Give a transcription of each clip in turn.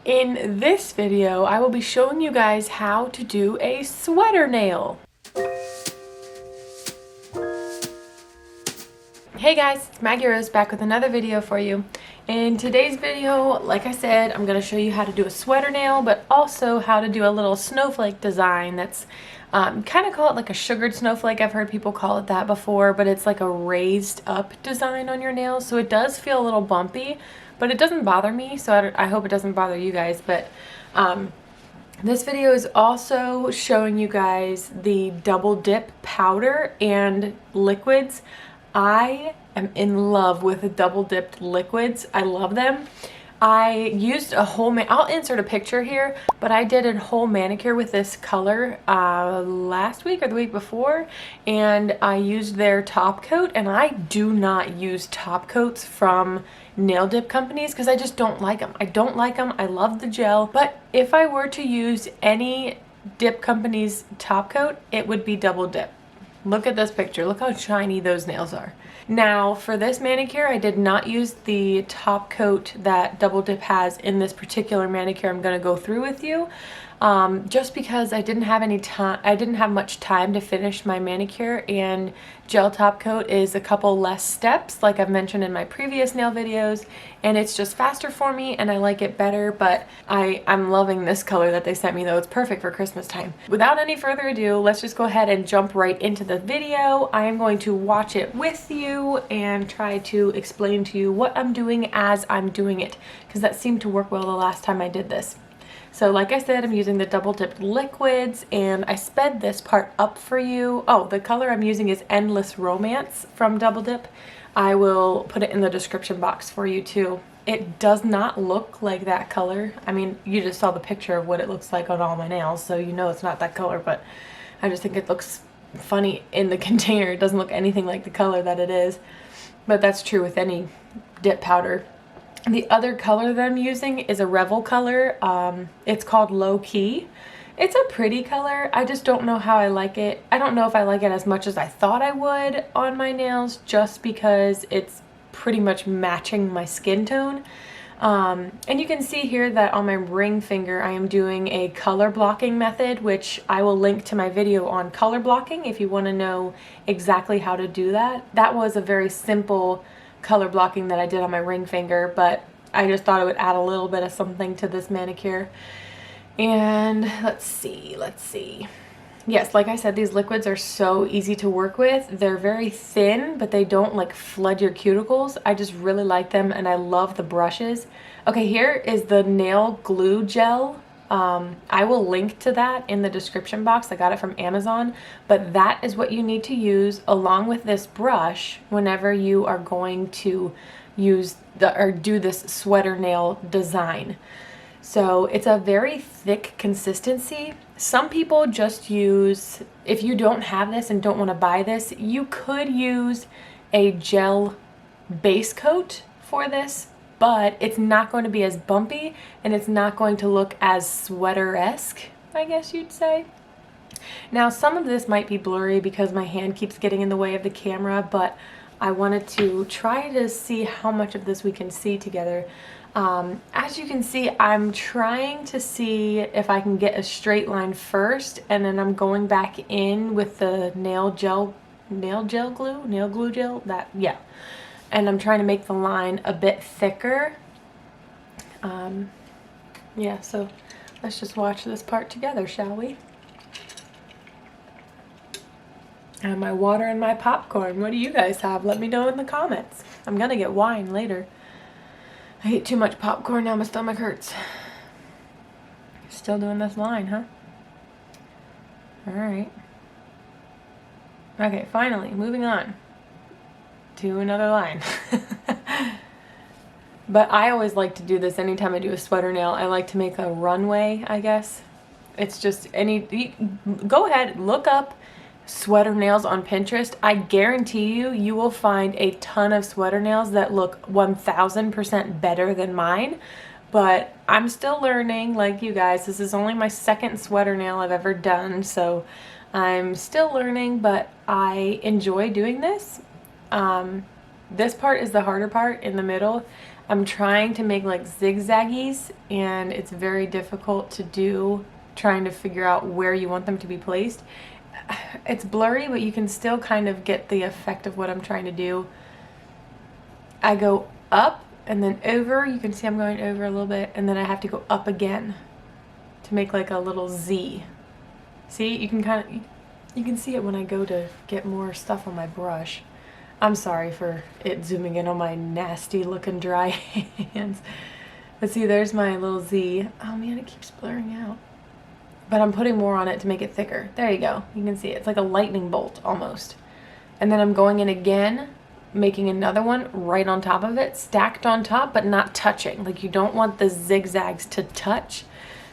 In this video, I will be showing you guys how to do a sweater nail. Hey guys, it's Maggie Rose back with another video for you. In today's video, like I said, I'm going to show you how to do a sweater nail, but also how to do a little snowflake design that's kind of call it like a sugared snowflake. I've heard people call it that before, but it's like a raised up design on your nails. So it does feel a little bumpy, but it doesn't bother me. So I hope it doesn't bother you guys. But this video is also showing you guys the double dip powder and liquids. I am in love with the double dipped liquids. I love them. I used a whole I'll insert a picture here, but I did a whole manicure with this color last week or the week before, and I used their top coat, and I do not use top coats from nail dip companies because I just don't like them. I don't like them. I love the gel, but if I were to use any dip company's top coat, it would be double dip. Look at this picture. Look how shiny those nails are. Now, for this manicure, I did not use the top coat that Double Dip has in this particular manicure I'm going to go through with you. Just because I didn't have any time, I didn't have much time to finish my manicure, and gel top coat is a couple less steps like I've mentioned in my previous nail videos, and it's just faster for me and I like it better. But I'm loving this color that they sent me, though. It's perfect for Christmas time. Without any further ado, let's just go ahead and jump right into the video. I am going to watch it with you and try to explain to you what I'm doing as I'm doing it, because that seemed to work well the last time I did this. So like I said, I'm using the double dipped liquids, and I sped this part up for you. Oh, the color I'm using is Endless Romance from Double Dip. I will put it in the description box for you too. It does not look like that color. I mean, you just saw the picture of what it looks like on all my nails, so you know it's not that color, but I just think it looks funny in the container. It doesn't look anything like the color that it is, but that's true with any dip powder. The other color that I'm using is a Revel color. It's called Low Key. It's a pretty color. I just don't know how I like it. I don't know if I like it as much as I thought I would on my nails, just because it's pretty much matching my skin tone. And you can see here that on my ring finger I am doing a color blocking method, which I will link to my video on color blocking if you want to know exactly how to do that. That was a very simple color blocking that I did on my ring finger, but I just thought it would add a little bit of something to this manicure. And let's see. Yes, like I said, these liquids are so easy to work with. They're very thin, but they don't like flood your cuticles. I just really like them, and I love the brushes. Okay, here is the nail glue gel. I will link to that in the description box. I got it from Amazon, but that is what you need to use along with this brush whenever you are going to use do this sweater nail design. So it's a very thick consistency. Some people just use, if you don't have this and don't want to buy this, you could use a gel base coat for this, but it's not going to be as bumpy and it's not going to look as sweater-esque, I guess you'd say. Now, some of this might be blurry because my hand keeps getting in the way of the camera, but I wanted to try to see how much of this we can see together. As you can see, I'm trying to see if I can get a straight line first, and then I'm going back in with the nail glue gel, and I'm trying to make the line a bit thicker. Yeah, so let's just watch this part together, shall we? And my water and my popcorn. What do you guys have? Let me know in the comments. I'm gonna get wine later. I ate too much popcorn, now my stomach hurts. Still doing this line, huh? Alright. Okay, finally, moving on to another line. But I always like to do this anytime I do a sweater nail. I like to make a runway, I guess. It's just go ahead, look up sweater nails on Pinterest. I guarantee you will find a ton of sweater nails that look 1000% better than mine, but I'm still learning like you guys. This is only my second sweater nail I've ever done, so I'm still learning, but I enjoy doing this. This part is the harder part in the middle. I'm trying to make like zigzaggies, and it's very difficult to do, trying to figure out where you want them to be placed. It's blurry, but you can still kind of get the effect of what I'm trying to do. I go up and then over. You can see I'm going over a little bit, and then I have to go up again to make like a little Z. See, you can see it when I go to get more stuff on my brush. I'm sorry for it zooming in on my nasty looking dry hands. But see, there's my little Z. Oh man, it keeps blurring out. But I'm putting more on it to make it thicker. There you go. You can see it. It's like a lightning bolt almost. And then I'm going in again, making another one right on top of it, stacked on top, but not touching. Like, you don't want the zigzags to touch,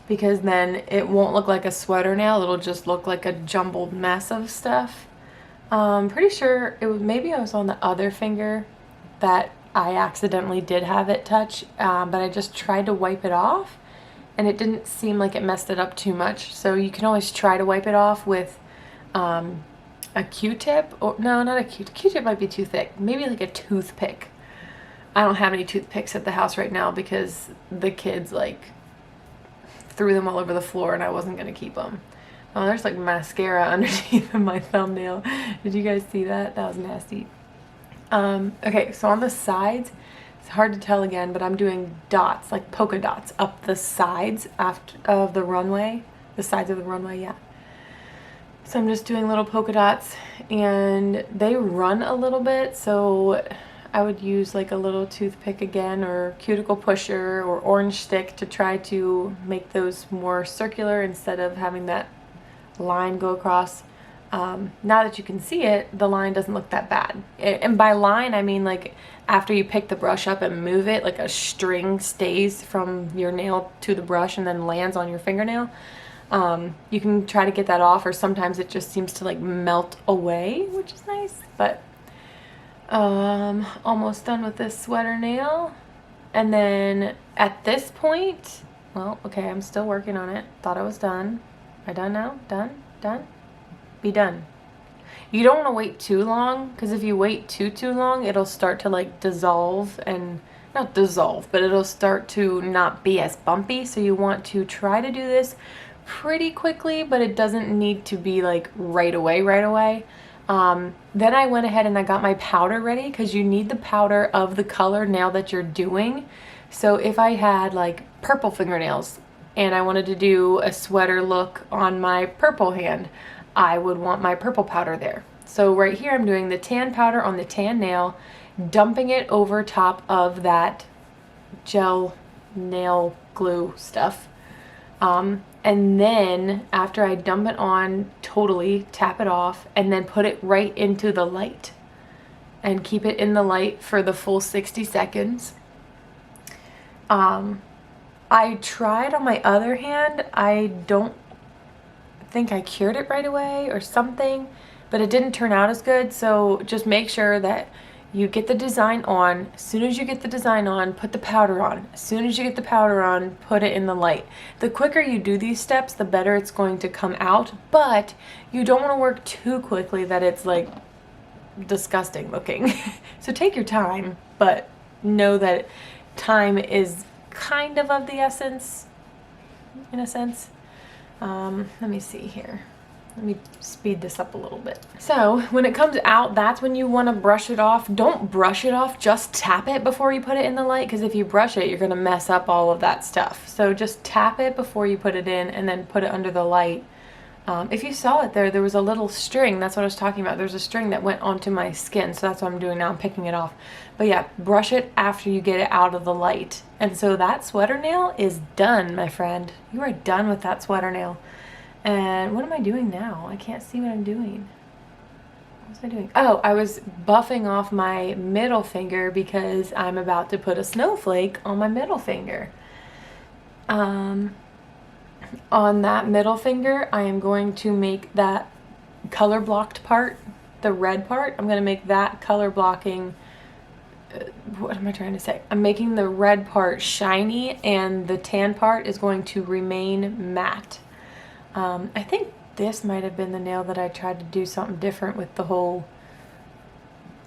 because then it won't look like a sweater nail. It'll just look like a jumbled mess of stuff. Pretty sure maybe I was on the other finger that I accidentally did have it touch, but I just tried to wipe it off, and it didn't seem like it messed it up too much. So you can always try to wipe it off with a Q-tip, or no, not a Q-tip. Q-tip might be too thick. Maybe like a toothpick. I don't have any toothpicks at the house right now because the kids like threw them all over the floor, and I wasn't gonna keep them. Oh, there's like mascara underneath of my thumbnail. Did you guys see that? That was nasty. Okay, so on the sides, it's hard to tell again, but I'm doing dots, like polka dots, up the sides of the runway. The sides of the runway, yeah. So I'm just doing little polka dots, and they run a little bit, so I would use like a little toothpick again, or cuticle pusher, or orange stick to try to make those more circular instead of having that line go across. Now that you can see it, the line doesn't look that bad. And by line, I mean like after you pick the brush up and move it, like a string stays from your nail to the brush and then lands on your fingernail. You can try to get that off, or sometimes it just seems to like melt away, which is nice. But almost done with this sweater nail. And then at this point, well, okay, I'm still working on it. Thought I was done. Am I done now? Done? Done? Be done. You don't want to wait too long, because if you wait too long, it'll start to like dissolve, and not dissolve, but it'll start to not be as bumpy. So you want to try to do this pretty quickly, but it doesn't need to be like right away. Then I went ahead and I got my powder ready, because you need the powder of the color nail that you're doing. So if I had like purple fingernails and I wanted to do a sweater look on my purple hand, I would want my purple powder there. So right here I'm doing the tan powder on the tan nail, dumping it over top of that gel nail glue stuff. And then after I dump it on, totally tap it off, and then put it right into the light and keep it in the light for the full 60 seconds. I tried on my other hand. I don't think I cured it right away or something, but it didn't turn out as good. So just make sure that you get the design on. As soon as you get the design on, put the powder on. As soon as you get the powder on, put it in the light. The quicker you do these steps, the better it's going to come out, but you don't want to work too quickly that it's like disgusting looking. So take your time, but know that time is kind of the essence, in a sense. Let me see here. Let me speed this up a little bit. So when it comes out, that's when you want to brush it off. Don't brush it off, just tap it before you put it in the light, because if you brush it, you're going to mess up all of that stuff. So just tap it before you put it in, and then put it under the light. If you saw it there was a little string. That's what I was talking about. There's a string that went onto my skin, so that's what I'm doing now. I'm picking it off. But yeah, brush it after you get it out of the light. And so that sweater nail is done, my friend. You are done with that sweater nail. And what am I doing now? I can't see what I'm doing. What was I doing? Oh, I was buffing off my middle finger because I'm about to put a snowflake on my middle finger. On that middle finger, I am going to make that color blocked part, the red part. I'm going to make that color blocking, what am I trying to say? I'm making the red part shiny, and the tan part is going to remain matte. I think this might have been the nail that I tried to do something different with the whole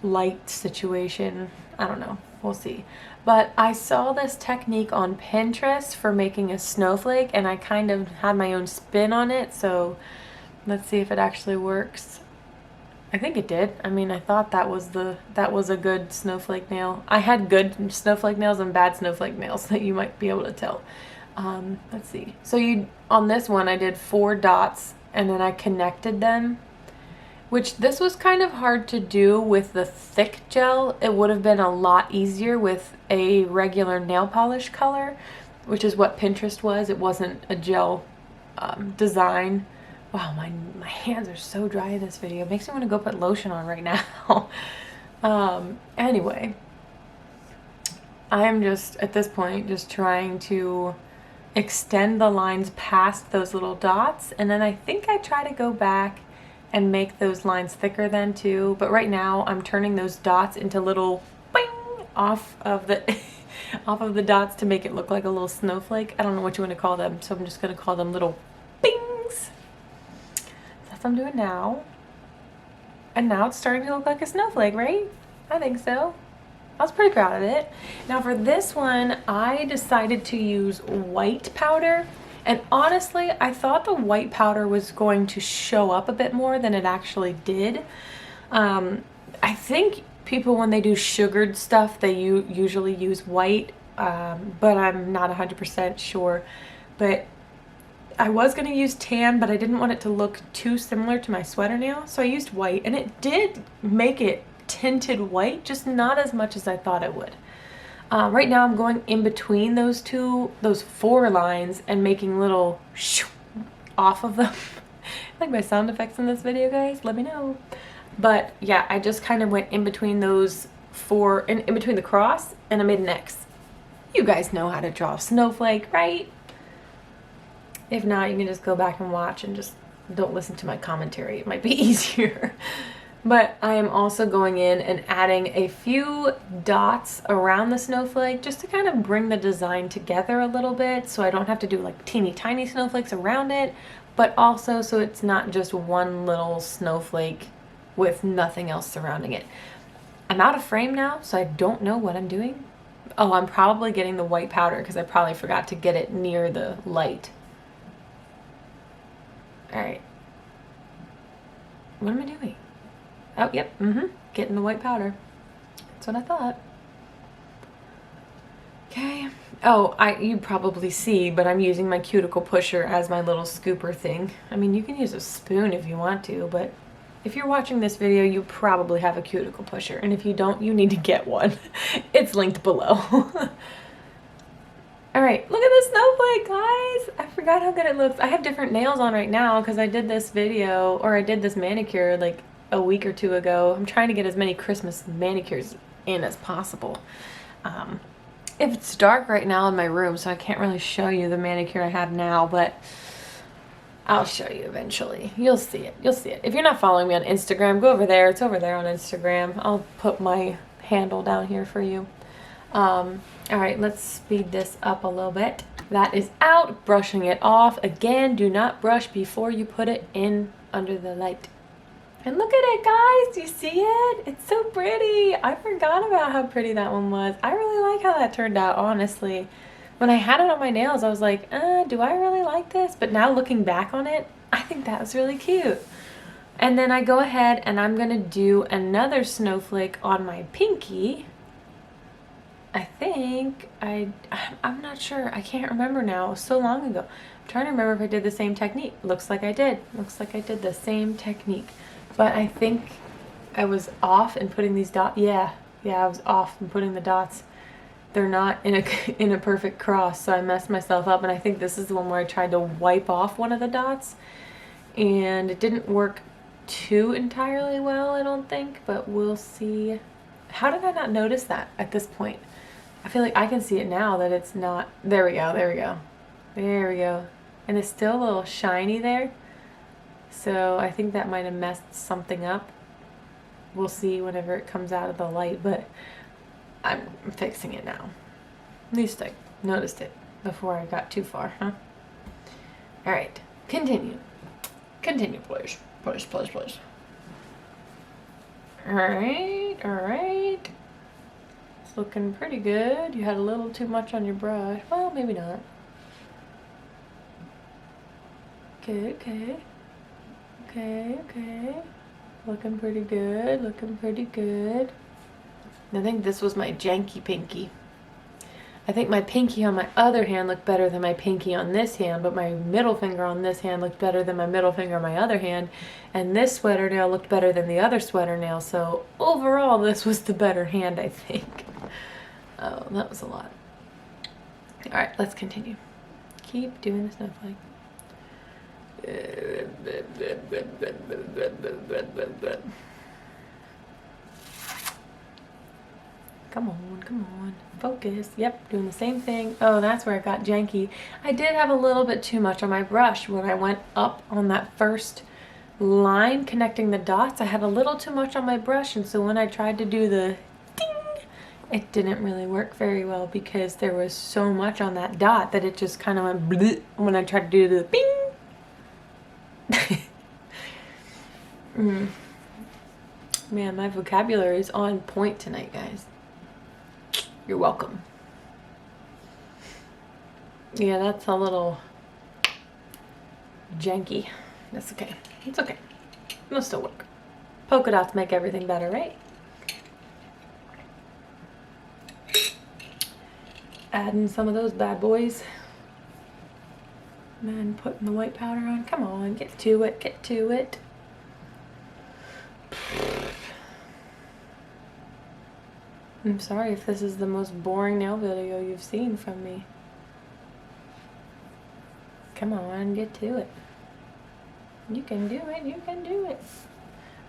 light situation. I don't know. We'll see. But I saw this technique on Pinterest for making a snowflake, and I kind of had my own spin on it, so let's see if it actually works. I think it did. I mean, I thought that was a good snowflake nail. I had good snowflake nails and bad snowflake nails that you might be able to tell. Let's see. So on this one I did 4 dots and then I connected them, which this was kind of hard to do with the thick gel. It would have been a lot easier with a regular nail polish color, which is what Pinterest was. It wasn't a gel design. Wow, my hands are so dry in this video. It makes me want to go put lotion on right now. Anyway, I am just, at this point, just trying to extend the lines past those little dots. And then I think I try to go back and make those lines thicker then too. But right now, I'm turning those dots into little bing off of the off of the dots to make it look like a little snowflake. I don't know what you want to call them, so I'm just going to call them little bings. That's what I'm doing now. And now it's starting to look like a snowflake, right? I think so. I was pretty proud of it. Now for this one, I decided to use white powder. And honestly, I thought the white powder was going to show up a bit more than it actually did. I think people, when they do sugared stuff, they usually use white, but I'm not 100% sure. But I was going to use tan, but I didn't want it to look too similar to my sweater nail, so I used white, and it did make it tinted white, just not as much as I thought it would. Right now I'm going in between those 4 lines and making little shoo off of them. Like my sound effects in this video, guys, let me know. But yeah, I just kind of went in between those 4, in between the cross, and I made an X. You guys know how to draw a snowflake, right? If not, you can just go back and watch and just don't listen to my commentary. It might be easier. But I am also going in and adding a few dots around the snowflake just to kind of bring the design together a little bit, so I don't have to do like teeny tiny snowflakes around it, but also so it's not just one little snowflake with nothing else surrounding it. I'm out of frame now, so I don't know what I'm doing. Oh, I'm probably getting the white powder because I probably forgot to get it near the light. All right. What am I doing? Oh, yep, getting the white powder. That's what I thought. Okay. Oh, you probably see, but I'm using my cuticle pusher as my little scooper thing. I mean, you can use a spoon if you want to, but if you're watching this video, you probably have a cuticle pusher, and if you don't, you need to get one. It's linked below. All right, look at this snowflake, guys. I forgot how good it looks. I have different nails on right now because I did this video, or I did this manicure like a week or 2 ago. I'm trying to get as many Christmas manicures in as possible. It's dark right now in my room, so I can't really show you the manicure I have now, but I'll show you eventually. You'll see it. You'll see it. If you're not following me on Instagram, go over there. It's over there on Instagram. I'll put my handle down here for you. All right, let's speed this up a little bit. That is out. Brushing it off. Again, do not brush before you put it in under the light. And look at it, guys. Do you see it? It's so pretty. I forgot about how pretty that one was. I really like how that turned out, honestly. When I had it on my nails, I was like, do I really like this? But now looking back on it, I think that was really cute. And then I go ahead and I'm going to do another snowflake on my pinky. I think I'm not sure. I can't remember now. It was so long ago. I'm trying to remember if I did the same technique. Looks like I did. Looks like I did the same technique. But I think I was off in putting these dots. Yeah, I was off in putting the dots. They're not in a perfect cross, so I messed myself up. And I think this is the one where I tried to wipe off one of the dots, and it didn't work too entirely well, I don't think. But we'll see. How did I not notice that at this point? I feel like I can see it now that it's not. There we go. There we go. There we go. And it's still a little shiny there. So I think that might have messed something up. We'll see whenever it comes out of the light, but I'm fixing it now. At least I noticed it before I got too far, huh? All right, continue. Continue, please. Please, please, please. All right, all right. It's looking pretty good. You had a little too much on your brush. Well, maybe not. Okay, okay. Okay, okay. Looking pretty good, looking pretty good. I think this was my janky pinky. I think my pinky on my other hand looked better than my pinky on this hand, but my middle finger on this hand looked better than my middle finger on my other hand, and this sweater nail looked better than the other sweater nail, so overall this was the better hand, I think. Oh, that was a lot. Alright, let's continue. Keep doing the snowflake. Come on, come on. Focus. Yep, doing the same thing. Oh, that's where it got janky. I did have a little bit too much on my brush when I went up on that first line connecting the dots. I had a little too much on my brush, and so when I tried to do the ding, it didn't really work very well because there was so much on that dot that it just kind of went bleh when I tried to do the bing. Man, my vocabulary is on point tonight, guys. You're welcome. Yeah, that's a little janky. That's okay. It's okay. It'll still work. Polka dots make everything better, right? Adding some of those bad boys. And then putting the white powder on. Come on, get to it, get to it. I'm sorry if this is the most boring nail video you've seen from me. Come on, get to it. You can do it, you can do it.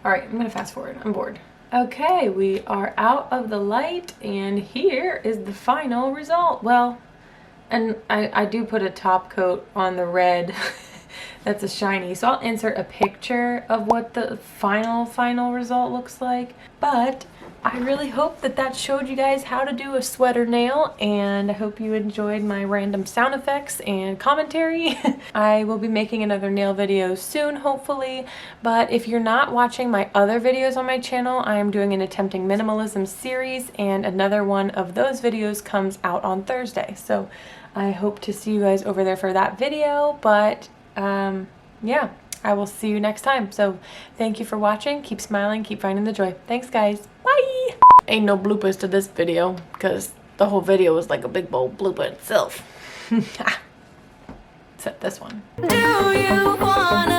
Alright, I'm gonna fast forward, I'm bored. Okay, we are out of the light, and here is the final result. Well, and I do put a top coat on the red that's a shiny, so I'll insert a picture of what the final result looks like. But I really hope that showed you guys how to do a sweater nail, and I hope you enjoyed my random sound effects and commentary. I will be making another nail video soon, hopefully, but if you're not watching my other videos on my channel, I am doing an Attempting Minimalism series, and another one of those videos comes out on Thursday, so I hope to see you guys over there for that video. But yeah, I will see you next time. So thank you for watching. Keep smiling, keep finding the joy. Thanks, guys. Bye. Ain't no bloopers to this video because the whole video was like a big bold blooper itself. Except this one. Do you wanna